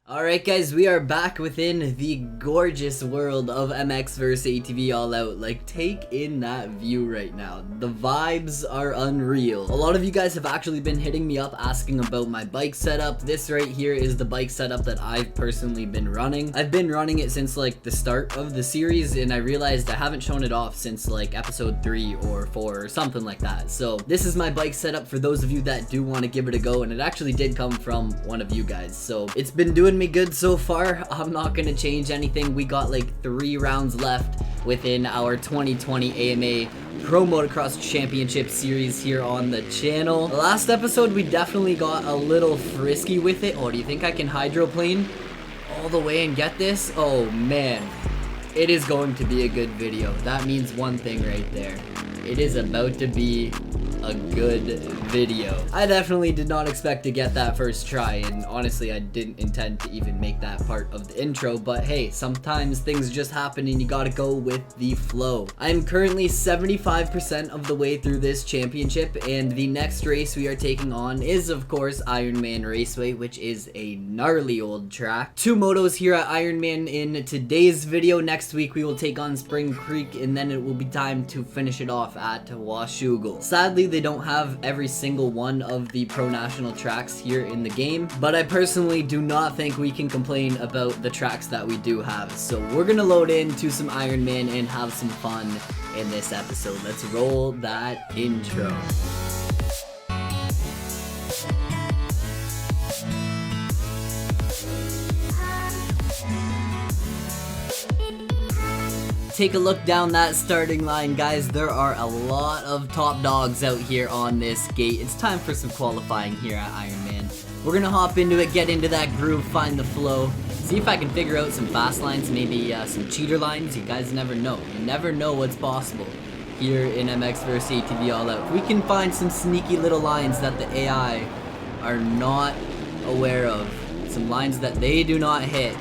Alright guys, we are back within the gorgeous world of MX vs ATV All Out. Like, take in that view right now. The vibes are unreal. A lot of you guys have actually been hitting me up asking about my bike setup. This right here is the bike setup that I've personally been running. I've been running it since like the start of the series, and I realized I haven't shown it off since like episode 3 or 4 or something like that. So this is my bike setup for those of you that do want to give it a go, and it actually did come from one of you guys. So it's been doing me good so far. I'm not gonna change anything. We got like 3 rounds left within our 2020 AMA Pro Motocross Championship Series here on the channel. The last episode we definitely got a little frisky with it. Oh, do you think I can hydroplane all the way and get this? Oh man, it is going to be a good video. That means one thing right there. It is about to be a good video. I definitely did not expect to get that first try, and honestly I didn't intend to even make that part of the intro, but hey, sometimes things just happen and you gotta go with the flow. I'm currently 75% of the way through this championship, and the next race we are taking on is of course Ironman Raceway, which is a gnarly old track. 2 motos here at Ironman in today's video. Next week we will take on Spring Creek, and then it will be time to finish it off at Washougal. Sadly, they don't have every single one of the pro national tracks here in the game, but I personally do not think we can complain about the tracks that we do have. So we're gonna load into some Ironman and have some fun in this episode. Let's roll that intro. Take a look down that starting line, guys. There are a lot of top dogs out here on this gate. It's time for some qualifying here at Ironman. We're gonna hop into it, get into that groove, find the flow, see if I can figure out some fast lines, maybe some cheater lines. You guys never know. You never know what's possible here in MX vs ATV All Out. We can find some sneaky little lines that the AI are not aware of. Some lines that they do not hit.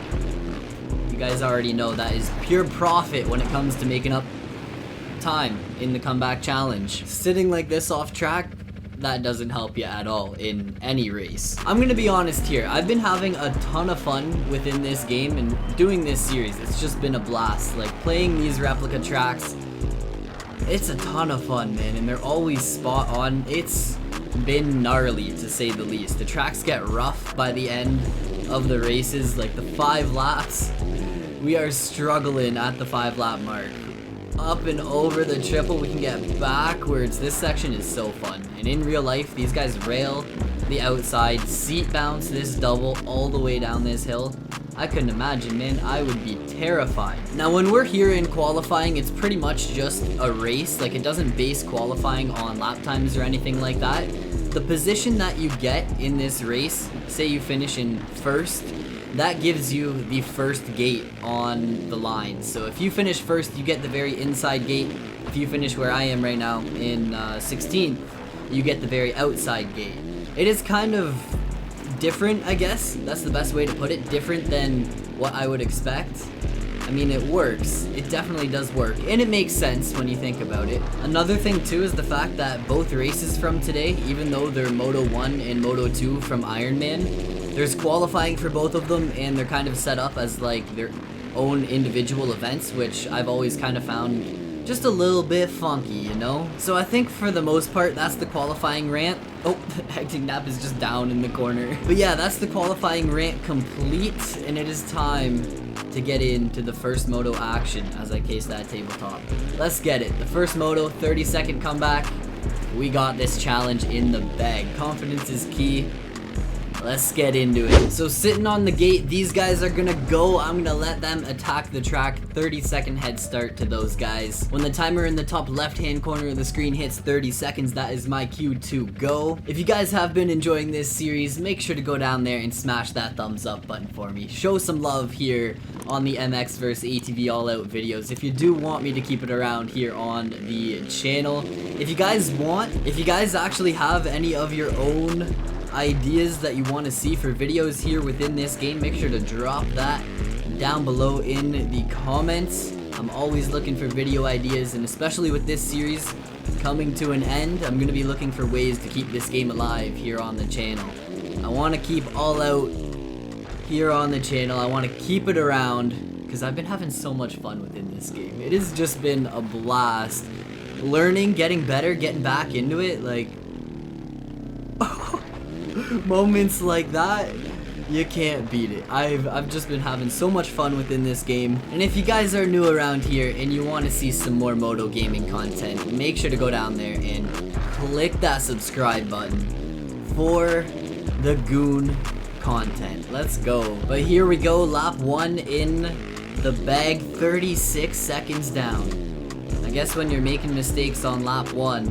You guys already know that is pure profit when it comes to making up time in the comeback challenge. Sitting like this off track, that doesn't help you at all in any race. I'm gonna be honest here, I've been having a ton of fun within this game and doing this series. It's just been a blast. Like, playing these replica tracks, it's a ton of fun, man, and they're always spot on. It's been gnarly to say the least. The tracks get rough by the end of the races, like the 5 laps. We are struggling at the 5 lap mark. Up and over the triple, we can get backwards. This section is so fun. And in real life, these guys rail the outside, seat bounce this double all the way down this hill. I couldn't imagine, man. I would be terrified. Now, when we're here in qualifying, it's pretty much just a race. Like, it doesn't base qualifying on lap times or anything like that. The position that you get in this race, say you finish in first, that gives you the first gate on the line. So if you finish first, you get the very inside gate. If you finish where I am right now in 16th, you get the very outside gate. It is kind of different, I guess. That's the best way to put it. Different than what I would expect. I mean, it works. It definitely does work, and it makes sense when you think about it. Another thing too is the fact that both races from today, even though they're Moto 1 and Moto 2 from Ironman, there's qualifying for both of them, and they're kind of set up as like their own individual events, which I've always kind of found just a little bit funky, you know? So I think for the most part, that's the qualifying rant. Oh, the hectic nap is just down in the corner. But yeah, that's the qualifying rant complete, and it is time to get into the first moto action as I case that tabletop. Let's get it. The first moto, 30-second comeback. We got this challenge in the bag. Confidence is key. Let's get into it. So sitting on the gate, these guys are gonna go. I'm gonna let them attack the track. 30-second head start to those guys. When the timer in the top left-hand corner of the screen hits 30 seconds, that is my cue to go. If you guys have been enjoying this series, make sure to go down there and smash that thumbs up button for me. Show some love here on the MX vs ATV All Out videos. If you do want me to keep it around here on the channel. If you guys actually have any of your own ideas that you want to see for videos here within this game, make sure to drop that down below in the comments. I'm always looking for video ideas, and especially with this series coming to an end, I'm going to be looking for ways to keep this game alive here on the channel. I want to keep All Out here on the channel. I want to keep it around because I've been having so much fun within this game. It has just been a blast. Learning, getting better, getting back into it, like moments like that, you can't beat it. I've just been having so much fun within this game. And if you guys are new around here and you want to see some more moto gaming content, make sure to go down there and click that subscribe button for the goon content. Let's go. But here we go, lap 1 in the bag, 36 seconds down. I guess when you're making mistakes on lap 1,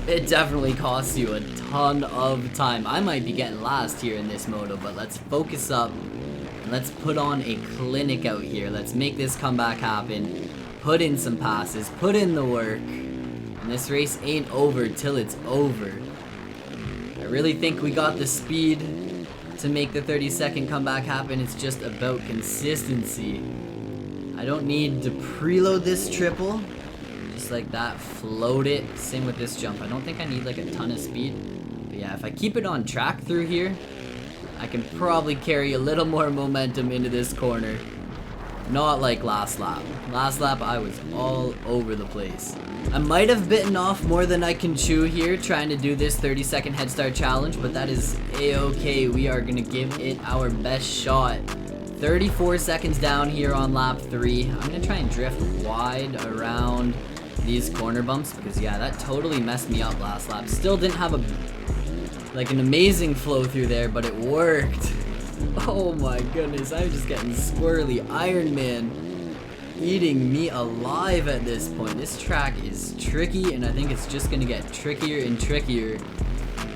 it definitely costs you a ton of time. I might be getting last here in this moto, but let's focus up and let's put on a clinic out here. Let's make this comeback happen. Put in some passes, put in the work, and this race ain't over till it's over. I really think we got the speed to make the 30-second comeback happen. It's just about consistency. I don't need to preload this triple. Just like that, float it. Same with this jump. I don't think I need like a ton of speed. But yeah, if I keep it on track through here, I can probably carry a little more momentum into this corner. Not like last lap. Last lap I was all over the place. I might have bitten off more than I can chew here trying to do this 30-second head start challenge, but that is a-okay. We are gonna give it our best shot. 34 seconds down here on lap 3. I'm gonna try and drift wide around these corner bumps because yeah, that totally messed me up last lap. Still didn't have an amazing flow through there, but it worked. Oh my goodness, I'm just getting squirrely. Ironman eating me alive at this point. This track is tricky, and I think it's just gonna get trickier and trickier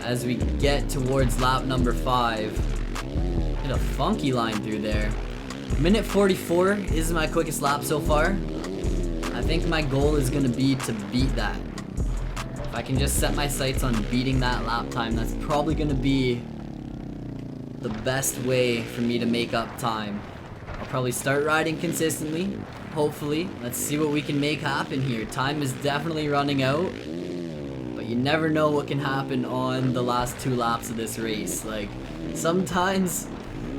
as we get towards lap number 5. Hit a funky line through there. Minute 44 is my quickest lap so far. I think my goal is gonna be to beat that. If I can just set my sights on beating that lap time, that's probably gonna be the best way for me to make up time. I'll probably start riding consistently, hopefully. Let's see what we can make happen here. Time is definitely running out, but you never know what can happen on the last 2 laps of this race. Like, sometimes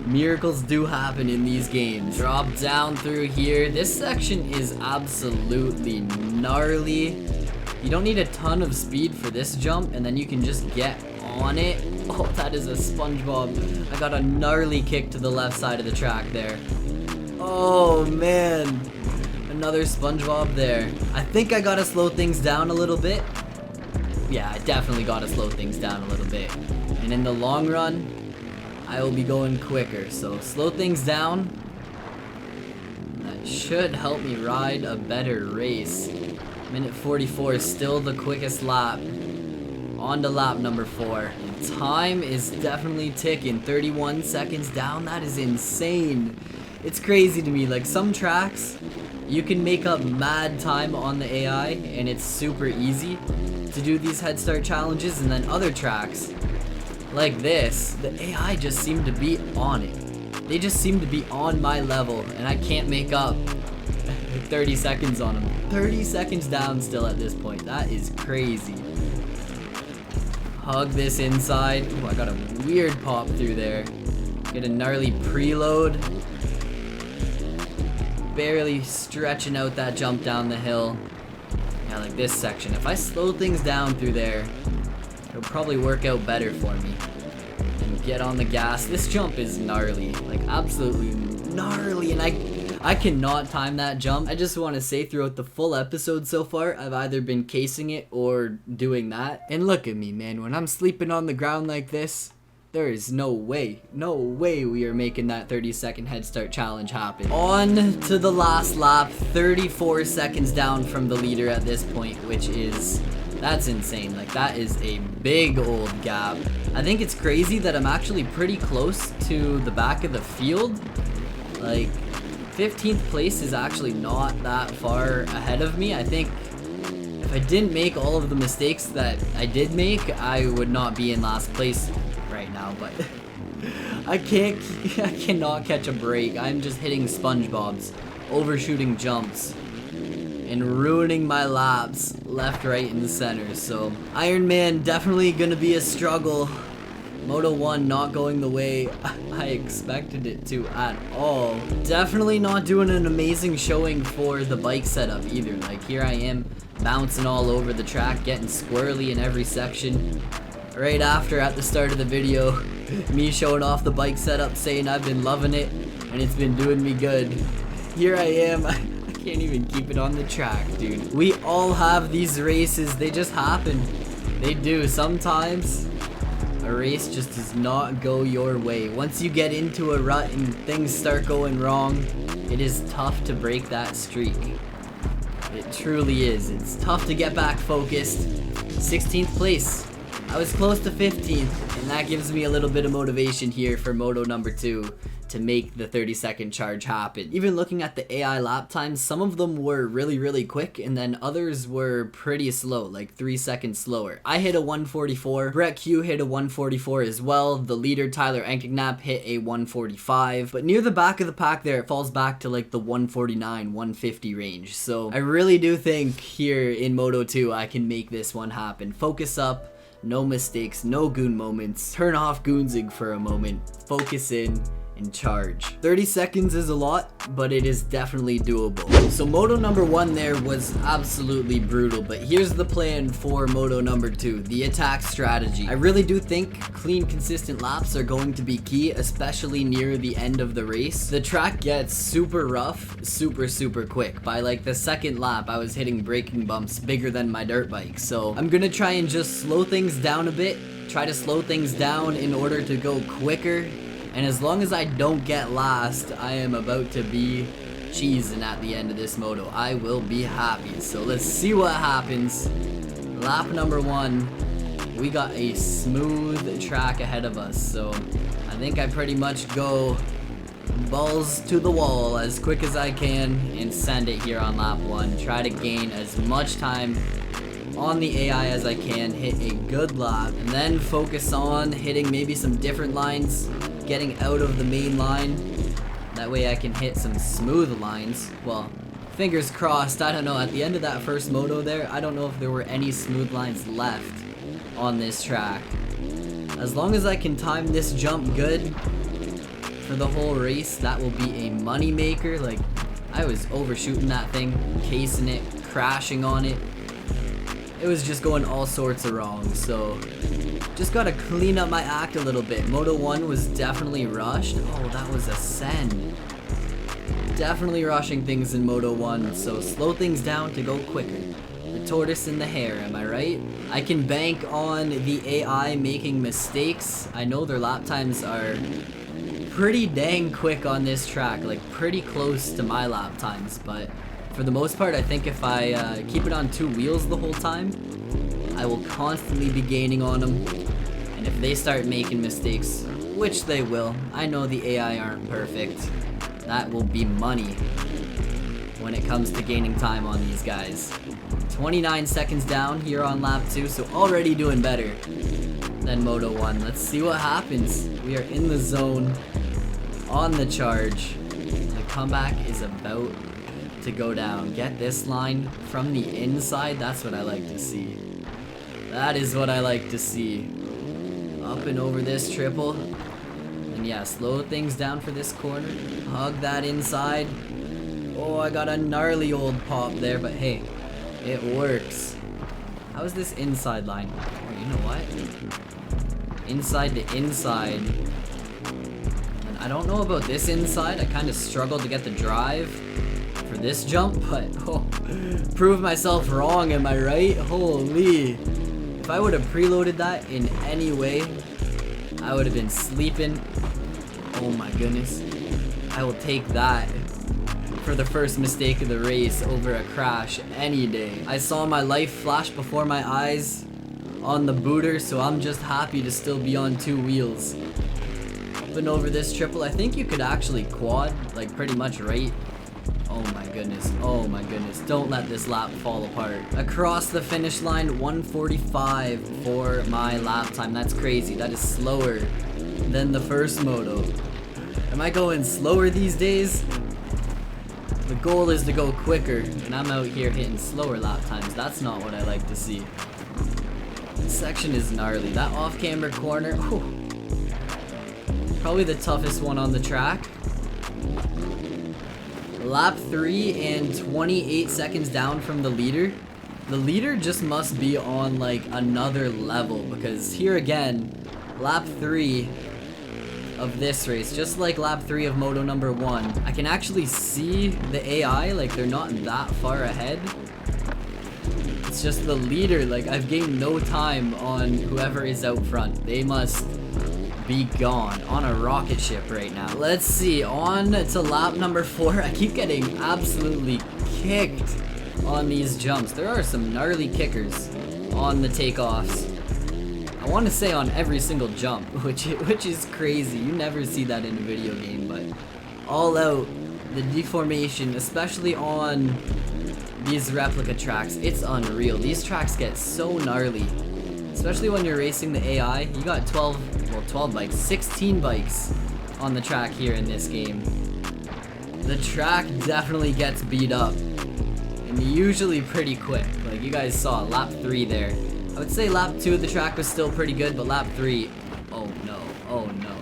miracles do happen in these games. Drop down through here. This section is absolutely gnarly. You don't need a ton of speed for this jump, and then you can just get on it. Oh, that is a SpongeBob. I got a gnarly kick to the left side of the track there. Oh man, another SpongeBob there. I think I gotta slow things down a little bit. Yeah, I definitely gotta slow things down a little bit. And in the long run, I will be going quicker, so slow things down. That should help me ride a better race. Minute 44 is still the quickest lap. On to lap number 4. And time is definitely ticking. 31 seconds down, that is insane. It's crazy to me, like some tracks, you can make up mad time on the AI and it's super easy to do these head start challenges, and then other tracks, like this, the AI just seem to be on it. They just seem to be on my level, and I can't make up 30 seconds on them. 30 seconds down still at this point. That is crazy. Hug this inside. Ooh, I got a weird pop through there. Get a gnarly preload. Barely stretching out that jump down the hill. Yeah, like this section. If I slow things down through there, it'll probably work out better for me. And get on the gas. This jump is gnarly, like absolutely gnarly, and I cannot time that jump. I just want to say throughout the full episode so far, I've either been casing it or doing that. And look at me, man, when I'm sleeping on the ground like this, there is no way we are making that 30-second head start challenge happen. On to the last lap, 34 seconds down from the leader at this point, which is, that's insane. Like, that is a big old gap. I think it's crazy that I'm actually pretty close to the back of the field. Like, 15th place is actually not that far ahead of me. I think if I didn't make all of the mistakes that I did make, I would not be in last place right now, but I cannot catch a break. I'm just hitting SpongeBob's, overshooting jumps, and ruining my laps left, right, and center. So Ironman definitely gonna be a struggle Moto 1 not going the way I expected it to at all. Definitely not doing an amazing showing for the bike setup either. Like, here I am bouncing all over the track, getting squirrely in every section. Right after, at the start of the video, me showing off the bike setup, saying I've been loving it and it's been doing me good. Here I am, I can't even keep it on the track, dude. We all have these races, they just happen. They do. Sometimes a race just does not go your way. Once you get into a rut and things start going wrong, it is tough to break that streak. It truly is. It's tough to get back focused. 16th place. I was close to 15th, and that gives me a little bit of motivation here for Moto number 2 to make the 30-second charge happen. Even looking at the AI lap times, some of them were really quick, and then others were pretty slow, like 3 seconds slower. I hit a 144, Brett Q hit a 144 as well, the leader Tyler Enkegnap hit a 145, but near the back of the pack there, it falls back to like the 149, 150 range. So I really do think here in Moto 2, I can make this one happen. Focus up, no mistakes, no goon moments. Turn off goonzing for a moment. Focus in and charge. 30 seconds is a lot, but it is definitely doable. So Moto number 1 there was absolutely brutal, but here's the plan for Moto number 2, the attack strategy. I really do think clean, consistent laps are going to be key, especially near the end of the race. The track gets super rough, super quick. By like the second lap, I was hitting braking bumps bigger than my dirt bike. So I'm gonna try and just slow things down a bit, try to slow things down in order to go quicker. And as long as I don't get last, I am about to be cheesing at the end of this moto. I will be happy. So let's see what happens. Lap number 1, we got a smooth track ahead of us. So I think I pretty much go balls to the wall as quick as I can and send it here on lap 1. Try to gain as much time on the AI as I can, hit a good lap, and then focus on hitting maybe some different lines, getting out of the main line. That way I can hit some smooth lines. Well, fingers crossed. I don't know, at the end of that first moto there, I don't know if there were any smooth lines left on this track. As long as I can time this jump good for the whole race, that will be a money maker. Like, I was overshooting that thing, casing it, crashing on it. It was just going all sorts of wrong, so just gotta clean up my act a little bit. Moto 1 was definitely rushed. Oh, that was a send. Definitely rushing things in Moto 1, so slow things down to go quicker. The tortoise and the hare, am I right? I can bank on the AI making mistakes. I know their lap times are pretty dang quick on this track, like pretty close to my lap times, but for the most part, I think if I keep it on 2 wheels the whole time, I will constantly be gaining on them. And if they start making mistakes, which they will, I know the AI aren't perfect, that will be money when it comes to gaining time on these guys. 29 seconds down here on lap 2, so already doing better than Moto 1. Let's see what happens. We are in the zone, on the charge. The comeback is about to go down. Get this line from the inside. That's what I like to see. That is what I like to see. Up and over this triple. And yeah, slow things down for this corner. Hug that inside. Oh, I got a gnarly old pop there, but hey, it works. How is this inside line? Oh, you know what? Inside to inside. And I don't know about this inside. I kind of struggled to get the drive for this jump, but oh, prove myself wrong, am I right? Holy. If I would have preloaded that in any way, I would have been sleeping. Oh my goodness. I will take that for the first mistake of the race over a crash any day. I saw my life flash before my eyes on the booter, so I'm just happy to still be on 2 wheels. Up and over this triple, I think you could actually quad, like pretty much right. Oh my goodness, oh my goodness. Don't let this lap fall apart. Across the finish line, 145 for my lap time. That's crazy. That is slower than the first moto. Am I going slower these days? The goal is to go quicker, and I'm out here hitting slower lap times. That's not what I like to see. This section is gnarly. That off-camber corner, Probably the toughest one on the track. Lap 3 and 28 seconds down from the leader. The leader just must be on like another level, because here again, lap 3 of this race, just like lap 3 of moto number 1, I can actually see the AI, like they're not that far ahead. It's just the leader, like I've gained no time on whoever is out front. They must be gone on a rocket ship right now. Let's see, on to lap number 4. I keep getting absolutely kicked on these jumps. There are some gnarly kickers on the takeoffs. I want to say on every single jump, which is crazy. You never see that in a video game, but all out, the deformation, especially on these replica tracks, it's unreal. These tracks get so gnarly, especially when you're racing the AI. You got 12 bikes, 16 bikes on the track here in this game. The track definitely gets beat up, and usually pretty quick. Like you guys saw lap 3 there. I would say lap 2 of the track was still pretty good, but lap 3, oh no, oh no.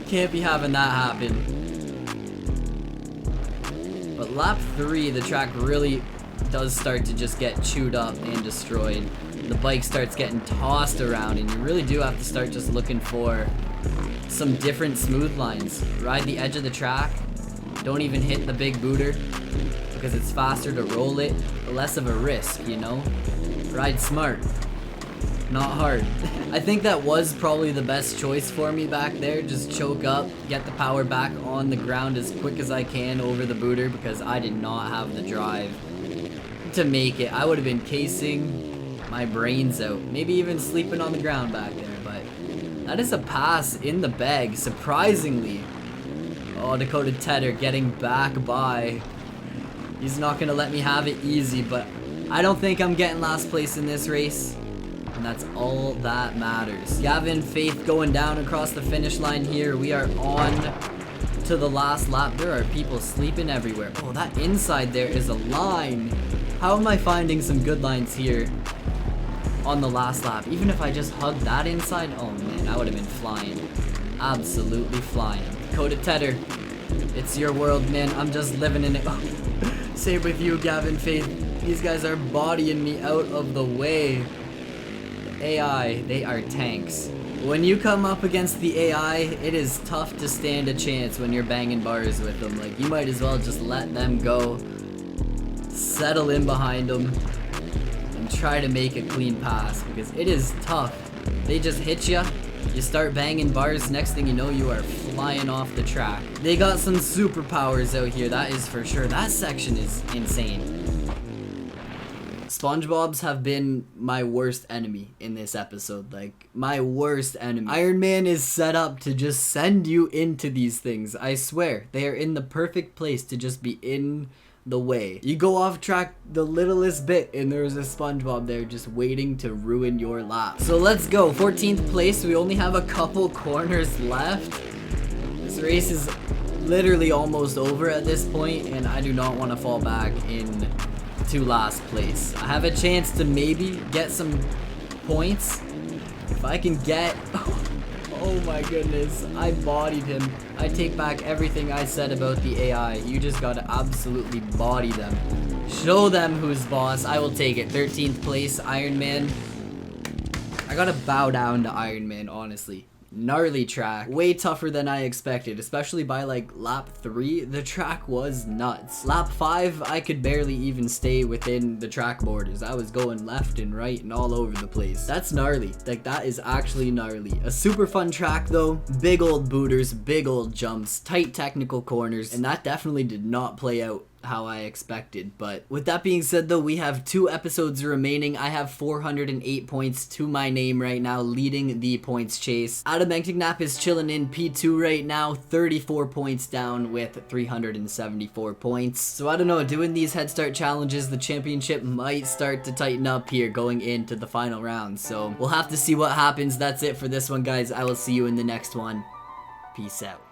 Can't be having that happen. But lap 3, the track really does start to just get chewed up and destroyed. The bike starts getting tossed around, and you really do have to start just looking for some different smooth lines. Ride the edge of the track, don't even hit the big booter, because it's faster to roll it, less of a risk, you know? Ride smart, not hard. I think that was probably the best choice for me back there. Just choke up, get the power back on the ground as quick as I can over the booter, because I did not have the drive to make it. I would have been casing my brains out, maybe even sleeping on the ground back there, but that is a pass in the bag, surprisingly. Oh, Dakota Tedder getting back by. He's not gonna let me have it easy, but I don't think I'm getting last place in this race, and that's all that matters. Gavin Faith going down across the finish line here. We are on to the last lap. There are people sleeping everywhere. Oh, that inside there is a line. How am I finding some good lines here on the last lap? Even if I just hugged that inside, oh man, I would have been flying. Absolutely flying. Dakota Tedder, it's your world, man. I'm just living in it. Oh, same with you, Gavin Faith. These guys are bodying me out of the way. The AI, they are tanks. When you come up against the AI, it is tough to stand a chance when you're banging bars with them. Like, you might as well just let them go, settle in behind them, and try to make a clean pass, because it is tough. They just hit you, you start banging bars, next thing you know, you are flying off the track. They got some superpowers out here, that is for sure. That section is insane. SpongeBob's have been my worst enemy in this episode, like my worst enemy. Ironman is set up to just send you into these things. I swear, they are in the perfect place to just be in the way. You go off track the littlest bit and there's a SpongeBob there just waiting to ruin your lap. So let's go, 14th place. We only have a couple corners left. This race is literally almost over at this point, and I do not want to fall back in to last place. I have a chance to maybe get some points if I can get oh my goodness, I bodied him. I take back everything I said about the AI. You just gotta absolutely body them, show them who's boss. I will take it. 13th place, Ironman. I gotta bow down to Ironman, honestly. Gnarly track, way tougher than I expected, especially by like lap 3. The track was nuts. Lap 5, I could barely even stay within the track borders. I was going left and right and all over the place. That's gnarly, like that is actually gnarly. A super fun track though, big old booters, big old jumps, tight technical corners, and that definitely did not play out how I expected. But with that being said though, we have 2 episodes remaining. I have 408 points to my name right now, leading the points chase. Adam Entignap is chilling in P2 right now, 34 points down with 374 points. So I don't know, doing these head start challenges, the championship might start to tighten up here going into the final round. So we'll have to see what happens. That's it for this one, guys. I will see you in the next one. Peace out.